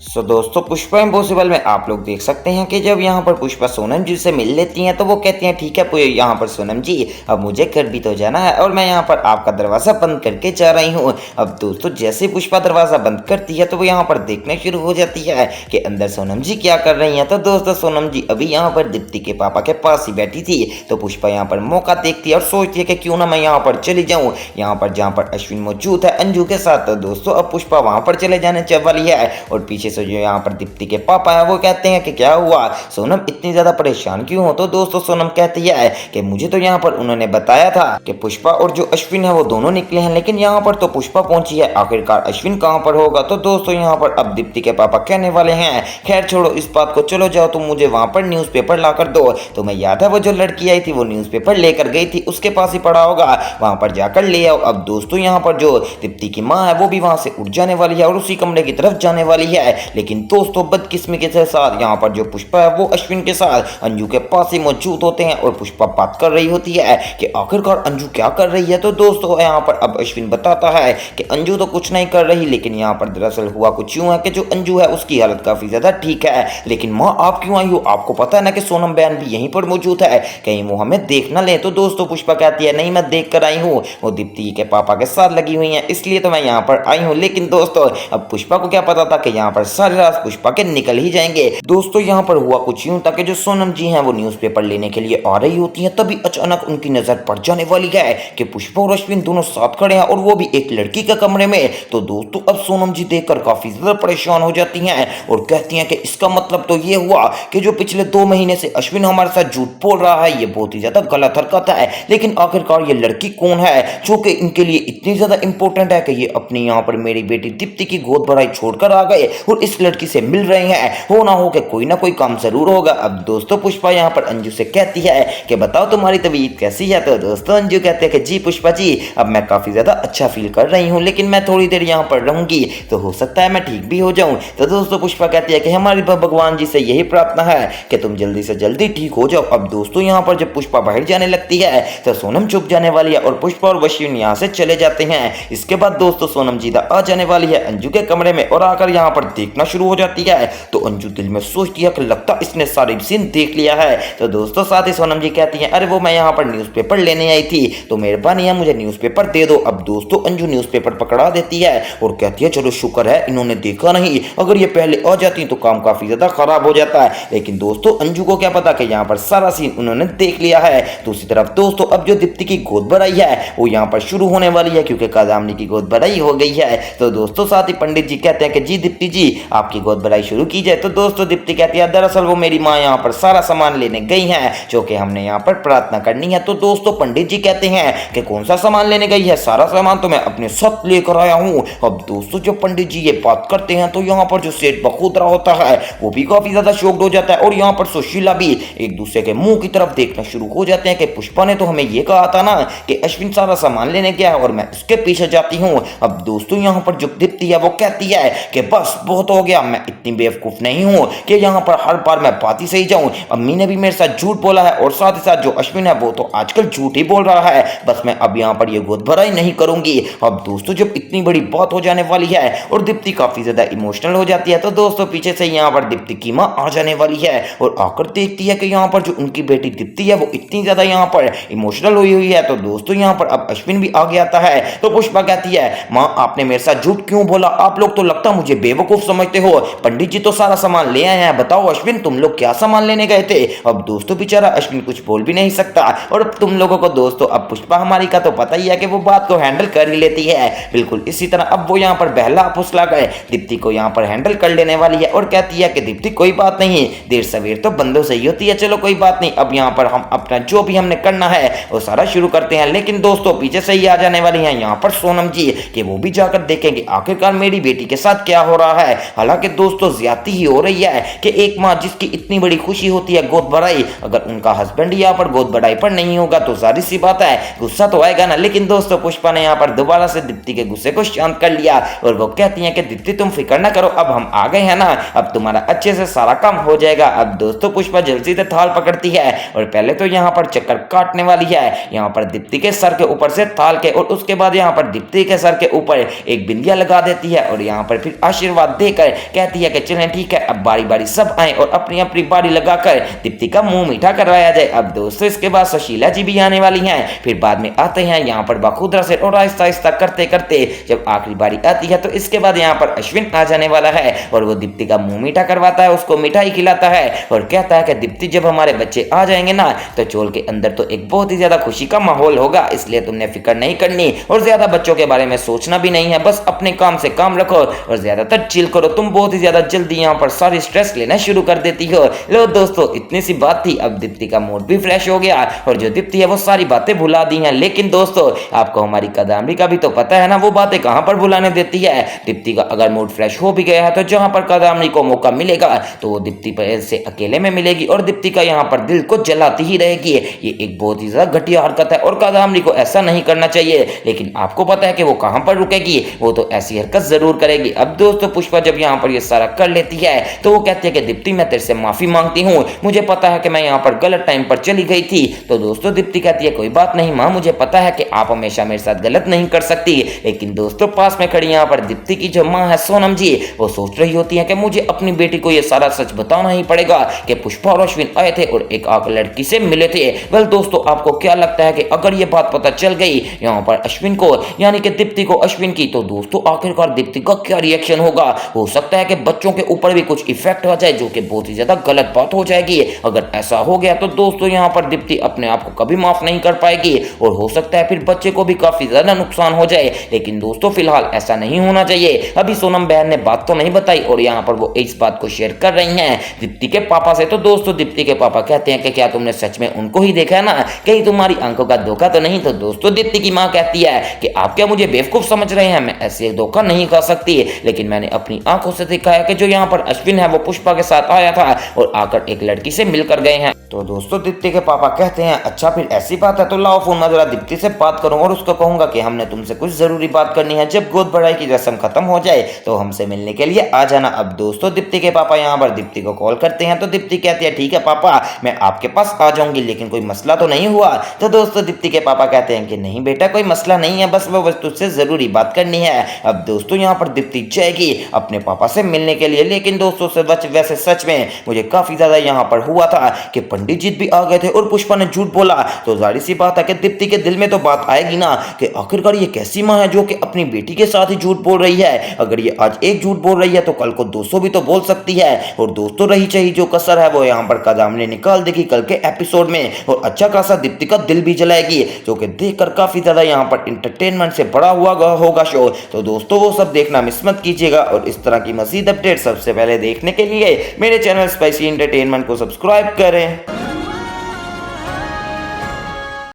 दोस्तों पुष्पा इम्पॉसिबल में आप लोग देख सकते हैं कि जब यहाँ पर पुष्पा सोनम जी से मिल लेती हैं तो वो कहती हैं ठीक है यहाँ पर सोनम जी अब मुझे घर भी तो जाना है और मैं यहाँ पर आपका दरवाज़ा बंद करके जा रही हूँ। अब दोस्तों जैसे पुष्पा दरवाज़ा बंद करती है तो वो यहाँ पर देखने शुरू हो जाती है कि अंदर सोनम जी क्या कर रही हैं। तो दोस्तों सोनम जी अभी यहाँ पर दीप्ति के पापा के पास ही बैठी थी। तो पुष्पा यहाँ पर मौका देखती है और सोचती है कि क्यों ना मैं यहाँ पर चली जाऊँ यहाँ पर जहाँ पर अश्विन मौजूद है अंजू के साथ। तो दोस्तों अब पुष्पा वहाँ पर चले जाने वाली है और पीछे से जो यहाँ पर दीप्ति के पापा है वो कहते हैं कि क्या हुआ सोनम इतनी ज्यादा परेशान क्यों हो। तो दोस्तों सोनम कहती है कि मुझे तो यहाँ पर उन्होंने बताया था कि पुष्पा और जो अश्विन है वो दोनों निकले हैं, लेकिन यहाँ पर तो पुष्पा पहुंची है, आखिरकार अश्विन कहाँ पर होगा। तो दोस्तों यहाँ पर अब दीप्ति के पापा कहने वाले हैं खैर छोड़ो इस बात को, चलो जाओ तुम मुझे वहां पर न्यूज़पेपर ला कर दो। तो मैं याद है वो जो लड़की आई थी वो न्यूज़पेपर लेकर गई थी, उसके पास ही पड़ा होगा, वहां पर जाकर ले आओ। अब दोस्तों यहाँ पर जो दीप्ति की माँ है वो भी वहां से उठ जाने वाली है और उसी कमरे की तरफ जाने वाली है। लेकिन दोस्तों बदकिस्मती के साथ यहाँ पर जो पुष्पा है वो अश्विन के साथ अंजू के पास ही मौजूद होते हैं और पुष्पा बात कर रही होती है कि आखिरकार अंजू क्या कर रही है। तो दोस्तों यहाँ पर अब अश्विन बताता है कि अंजू तो कुछ नहीं कर रही, लेकिन यहाँ पर दरअसल हुआ कुछ यूं है कि जो अंजू है उसकी हालत काफी ज्यादा ठीक है। लेकिन माँ आप क्यों आई हो, आपको पता है ना कि सोनम बहन भी यहीं पर मौजूद है, कहीं वो हमें देख ना ले। तो दोस्तों पुष्पा कहती है नहीं मैं देख कर आई हूँ, वो दीप्ति के पापा के साथ लगी हुई है इसलिए तो मैं यहाँ पर आई हूँ। लेकिन दोस्तों अब पुष्पा को क्या पता था कि यहाँ पर सारी रात पुष्पा के निकल ही जाएंगे। दोस्तों यहाँ पर हुआ कुछ यूं था कि जो सोनम जी हैं वो न्यूज़पेपर लेने के लिए आ रही होती हैं, तभी अचानक उनकी नजर पड़ जाने वाली है कि पुष्पा और अश्विन दोनों साथ खड़े हैं और वो भी एक लड़की के कमरे में। तो दोस्तों अब सोनम जी देखकर काफी ज्यादा परेशान हो जाती हैं और कहती हैं कि इसका मतलब तो ये हुआ कि जो पिछले 2 महीने से अश्विन हमारे साथ झूठ बोल रहा है ये बहुत ही ज्यादा गलत हरकत है। लेकिन आखिरकार ये लड़की कौन है जो कि इनके लिए इतनी ज्यादा इंपॉर्टेंट है कि ये अपनी यहाँ पर मेरी बेटी दीप्ति की गोद भराई छोड़कर आ गए और इस लड़की से मिल रहे हैं, हो ना हो कि कोई ना कोई काम जरूर होगा। अब दोस्तों पुष्पा यहाँ पर अंजू से कहती है कि बताओ तुम्हारी तबीयत कैसी है। तो दोस्तों अंजू कहते हैं कि जी पुष्पा जी अब मैं काफी ज्यादा अच्छा फील कर रही हूँ, लेकिन मैं थोड़ी देर यहाँ पर रहूंगी तो हो सकता है मैं ठीक भी हो जाऊं। तो दोस्तों पुष्पा कहती है कि हमारी भगवान जी से यही प्रार्थना है कि तुम जल्दी से जल्दी ठीक हो जाओ। अब दोस्तों यहाँ पर जब पुष्पा बाहर जाने लगती है तो सोनम चुप जाने वाली है और पुष्पा और अश्विन यहाँ से चले जाते हैं। इसके बाद दोस्तों सोनम जीदा आ जाने वाली है अंजू के कमरे में और आकर यहाँ पर देखना शुरू हो जाती है। तो अंजू दिल में सोचती है कि लगता इसने सारी सीन देख लिया है। तो दोस्तों साथ ही सोनम जी कहती हैं अरे वो मैं यहाँ पर न्यूज़पेपर लेने आई थी तो मेहरबानी है मुझे न्यूज़पेपर दे दो। अब दोस्तों अंजू न्यूज़पेपर पकड़ा देती है और कहती है चलो शुक्र है इन्होंने देखा नहीं, अगर ये पहले आ जाती तो काम काफी ज्यादा खराब हो जाता है। लेकिन दोस्तों अंजू को क्या पता कि यहाँ पर सारा सीन उन्होंने देख लिया है। दूसरी तरफ दोस्तों अब जो दीप्ति की गोद भराई है वो यहाँ पर शुरू होने वाली है क्योंकि कादामनी की गोद भराई हो गई है। तो दोस्तों साथ ही पंडित जी कहते हैं कि जी दीप्ति जी आपकी गोद भराई शुरू की जाए। तो दोस्तों दीप्ति कहती है दरअसल वो मेरी माँ यहाँ पर सारा सामान लेने गई है जो कि हमने यहाँ पर प्रार्थना करनी है। तो दोस्तों पंडित जी कहते हैं कि कौन सा सामान लेने गई है, सारा सामान तो मैं अपने साथ लेकर आया हूँ। अब दोस्तों जब पंडित जी ये बात करते हैं तो यहाँ पर जो सेठ बखूदरा होता है वो भी काफी ज्यादा शॉक्ड हो जाता है और यहाँ पर सुशीला भी एक दूसरे के मुंह की तरफ देखना शुरू हो जाते हैं कि पुष्पा ने तो हमें ये कहा था ना कि अश्विन सारा सामान लेने गया है और मैं उसके पीछे जाती हूँ। अब दोस्तों यहाँ पर जो दीप्ति है वो कहती है कि बस बहुत हो गया, मैं इतनी बेवकूफ नहीं हूँ कि यहाँ पर हर बार मैं बात ही सही जाऊँ। अम्मी ने भी मेरे साथ झूठ बोला है और साथ ही साथ जो अश्विन है वो तो आजकल झूठ ही बोल रहा है, बस मैं अब यहाँ पर ये गोद भराई नहीं करूंगी। अब दोस्तों जब इतनी बड़ी बात हो जाने वाली है और दीप्ति काफी ज्यादा इमोशनल हो जाती है तो दोस्तों पीछे से यहाँ पर दीप्ति की माँ आ जाने वाली है और आकर देखती है कि यहाँ पर जो उनकी बेटी दीप्ति है वो इतनी ज्यादा यहाँ पर इमोशनल हुई है। तो दोस्तों यहाँ पर अब अश्विन भी आगे आता है। तो पुष्पा कहती है माँ आपने मेरे साथ झूठ क्यों बोला, आप लोग तो लगता मुझे बेवकूफ समझते हो, पंडित जी तो सारा सामान ले आए हैं, बताओ अश्विन तुम लोग क्या सामान लेने गए थे। अब दोस्तों बेचारा अश्विन कुछ बोल भी नहीं सकता और तुम लोगों को दोस्तों अब पुष्पा हमारी का तो पता ही है कि वो बात को हैंडल कर ही लेती है। बिल्कुल इसी तरह अब वो यहाँ पर बहला फुसला गए दीप्ति को यहाँ पर हैंडल कर लेने वाली है और कहती है कि दीप्ति कोई बात नहीं, देर सवेर तो बंदों से ही होती है, चलो कोई बात नहीं, अब यहाँ पर हम अपना जो भी हमने करना है वो सारा शुरू करते हैं। लेकिन दोस्तों पीछे से ही आ जाने वाली है यहाँ पर सोनम जी कि वो भी जाकर देखेंगे आखिरकार मेरी बेटी के साथ क्या हो रहा है। हालांकि दोस्तों ज्यादती ही हो रही है कि एक माँ जिसकी इतनी बड़ी खुशी होती है गोद भराई, अगर उनका हस्बैंड यहाँ पर गोद भराई पर नहीं होगा तो जाहिर सी बात है गुस्सा तो आएगा ना। लेकिन दोस्तों पुष्पा ने यहाँ पर दोबारा से दीप्ति के गुस्से को शांत कर लिया और वो कहती है कि दीप्ति तुम फिक्र ना करो, अब हम आ गए हैं ना, अब तुम्हारा अच्छे से सारा काम हो जाएगा। अब दोस्तों पुष्पा जल्दी से थाल पकड़ती है और पहले तो यहाँ पर चक्कर काटने वाली है यहाँ पर दीप्ति के सर के ऊपर से थाल के और उसके बाद यहाँ पर दीप्ति के सर के ऊपर एक बिंदिया लगा देती है और यहाँ पर फिर आशीर्वाद देकर लेकर कहती है कि चलें ठीक है, अब बारी बारी सब आए और अपनी अपनी बारी लगाकर दीप्ति का मुंह मीठा करवाया जाए। अब दोस्तों इसके बाद सुशीला जी भी आने वाली हैं, फिर बाद में आते हैं यहाँ पर बखुदरा से, और आहिस्ता आहिस्ता करते करते जब आखिरी बारी आती है तो इसके बाद यहाँ पर अश्विन आ जाने वाला है और वो दीप्ति का मुंह मीठा करवाता है, उसको मिठाई खिलाता है और कहता है कि दीप्ति जब हमारे बच्चे आ जाएंगे ना तो चोल के अंदर तो एक बहुत ही ज्यादा खुशी का माहौल होगा, इसलिए तुमने फिक्र नहीं करनी और ज्यादा बच्चों के बारे में सोचना भी नहीं है, बस अपने काम से काम रखो और ज्यादातर चिल करो। तुम बहुत ही ज्यादा जल्दी यहाँ पर सारी स्ट्रेस लेना शुरू कर देती हो। लो दोस्तों, इतनी सी बात थी, अब दीप्ति का मूड भी फ्रेश हो गया और जो दीप्ति है वो सारी बातें भुला दी हैं। लेकिन दोस्तों आपको हमारी कादम्बरी का भी तो पता है ना, वो बातें कहां पर भुलाने देती है। दीप्ति का अगर मूड फ्रेश हो भी गया है तो जहां पर कादम्बरी को मौका मिलेगा तो वो दीप्ति से अकेले में मिलेगी और दीप्ति का यहाँ पर दिल को जलाती ही रहेगी। ये एक बहुत ही ज्यादा घटिया हरकत है और कादम्बरी को ऐसा नहीं करना चाहिए, लेकिन आपको पता है कि वो कहां पर रुकेगी, वो तो ऐसी हरकत जरूर करेगी। अब दोस्तों पुष्पा जब यहाँ पर ये सारा कर लेती है तो वो कहती है कि दीप्ति मैं तेरे से माफी मांगती हूँ, मुझे पता है कि मैं यहाँ पर गलत टाइम पर चली गई थी। तो दोस्तों दीप्ति कहती है कोई बात नहीं माँ, मुझे पता है कि आप हमेशा मेरे साथ गलत नहीं कर सकती। लेकिन दोस्तों पास में खड़ी यहाँ पर दीप्ति की जो माँ है सोनम जी, वो सोच रही होती है कि मुझे अपनी बेटी को ये सारा सच बताना ही पड़ेगा कि पुष्पा और अश्विन आए थे और एक आग लड़की से मिले थे। वेल दोस्तों आपको क्या लगता है कि अगर ये बात पता चल गई यहाँ पर अश्विन को, यानी कि दीप्ति को अश्विन की, तो दोस्तों आखिरकार दीप्ति का क्या रिएक्शन होगा? हो सकता है कि बच्चों के ऊपर भी कुछ इफेक्ट हो जाए, जो कि बहुत ही ज्यादा गलत बात हो जाएगी। अगर ऐसा हो गया तो दोस्तों यहाँ पर दीप्ति अपने आप को कभी माफ नहीं कर पाएगी और हो सकता है फिर बच्चे को भी काफी ज्यादा नुकसान हो जाए। लेकिन दोस्तों फिलहाल ऐसा नहीं होना चाहिए। अभी सोनम बहन ने बात तो नहीं बताई और यहाँ पर वो इस बात को शेयर कर रही हैं दीप्ति के पापा से। तो दोस्तों दीप्ति के पापा कहते हैं कि क्या तुमने सच में उनको ही देखा है ना, कहीं तुम्हारी आंखों का धोखा तो नहीं? तो दोस्तों दीप्ति की माँ कहती है कि आप क्या मुझे बेवकूफ समझ रहे हैं, मैं ऐसे धोखा नहीं खा सकती, लेकिन मैंने अपनी आंखों से देखा है कि जो यहाँ पर अश्विन है वो पुष्पा के साथ आया था और आकर एक लड़की से मिलकर गए हैं। तो दोस्तों दीप्ति के पापा कहते हैं अच्छा फिर ऐसी बात है तो लाओ फोन, मैं जरा दीप्ति से बात करूं और उसको कहूंगा कि हमने तुमसे कुछ जरूरी बात करनी है, जब गोद बढ़ाई की रस्म खत्म हो जाए तो हमसे मिलने के लिए आ जाना। अब दोस्तों दीप्ति के पापा यहाँ पर दीप्ति को कॉल करते हैं तो दीप्ति कहती है ठीक है पापा मैं आपके पास आ जाऊंगी, लेकिन कोई मसला तो नहीं हुआ? तो दोस्तों दीप्ति के पापा कहते हैं कि नहीं बेटा कोई मसला नहीं है, बस वो वस्तु से जरूरी बात करनी है। अब दोस्तों यहाँ पर दीप्ति जाएगी अपने पापा से मिलने के लिए, लेकिन दोस्तों से वैसे सच में मुझे काफी ज्यादा यहाँ पर हुआ था कि पंडित जी भी आ गए थे और पुष्पा ने झूठ बोला। तो जाहिर सी बात है कि दीप्ति के दिल में तो बात आएगी ना कि आखिरकार ये कैसी माँ है जो कि अपनी बेटी के साथ ही झूठ बोल रही है। अगर ये आज एक झूठ बोल रही है तो कल को 200 भी तो बोल सकती है। और दोस्तों रही चाहिए जो कसर है वो यहाँ पर कादम्बरी निकाल देगी कल के एपिसोड में और अच्छा खासा दीप्ति का दिल भी जलाएगी, जो कि देखकर काफी ज्यादा यहाँ पर इंटरटेनमेंट से बड़ा हुआ होगा शो। तो दोस्तों वो सब देखना मिस मत कीजिएगा और इस तरह की मजीद अपडेट सबसे पहले देखने के लिए मेरे चैनल स्पाइसी एंटरटेनमेंट को सब्सक्राइब करें।